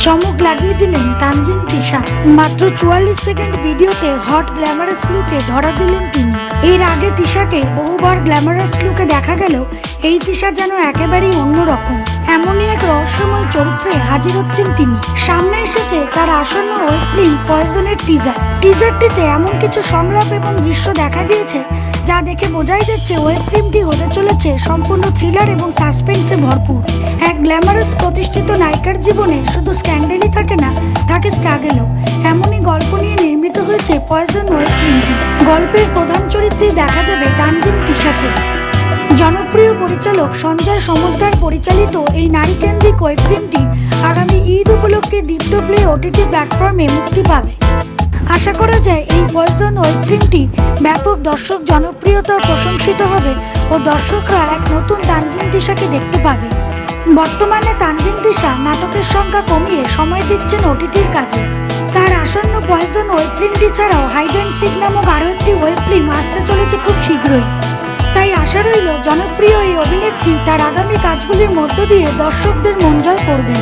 চমক লাগিয়ে দিলেন তানজিন তিশা। মাত্র 44 সেকেন্ড ভিডিওতে হট গ্ল্যামারাস লুকে ধরা দিলেন তিনি। এর আগে তিশাকে বহুবার গ্ল্যামারাস লুকে দেখা গেলেও এই তিশা যেন একেবারেই অন্যরকম। এমনই এক রহস্যময় চরিত্রে হাজির হচ্ছেন তিনি। সামনে এসেছে তার আসন্ন ওয়েব ফিল্ম পয়জনের টিজারটিতে এমন কিছু সংলাপ এবং দৃশ্য দেখা গিয়েছে যা দেখে বোঝাই যাচ্ছে ওয়েব ফিল্মটি হতে চলেছে সম্পূর্ণ থ্রিলার এবং সাসপেন্সে ভরপুর। এক গ্ল্যামারাস প্রতিষ্ঠিত নায়িকার জীবনে শুধু স্ক্যান্ডেলই থাকে না, থাকে স্ট্রাগলও। এমনই গল্প নিয়ে নির্মিত হয়েছে পয়জন ওয়েব ফিল্মটি। গল্পের প্রধান চরিত্রে দেখা যাবে তানজিন তিশাকে। জনপ্রিয় পরিচালক সঞ্জয় সমদ্দার পরিচালিত এই নারীকেন্দ্রিক ওয়েব ফিল্মটি আগামী ঈদ উপলক্ষে দীপ্ত প্লে ওটিটি প্ল্যাটফর্মে মুক্তি পাবে। আশা করা যায় এই পয়জন ওয়েব ফিল্মটি ব্যাপক দর্শক জনপ্রিয়তা প্রশংসিত হবে ও দর্শকরা এক নতুন তানজিন তিশাকে দেখতে পাবে। বর্তমানে তানজিন তিশা নাটকের সংখ্যা কমিয়ে সময় দিচ্ছেন ওটিটির কাজে। তার আসন্ন পয়জন ওয়েব ফিল্মটি ছাড়াও হাইড অ্যান্ড সিক নামক আরও একটি ওয়েব ফিল্ম আসতে চলেছে খুব শীঘ্রই। তাই আশা রইল জনপ্রিয় এই অভিনেত্রী তার আগামী কাজগুলির মধ্য দিয়ে দর্শকদের মন জয় করবেন।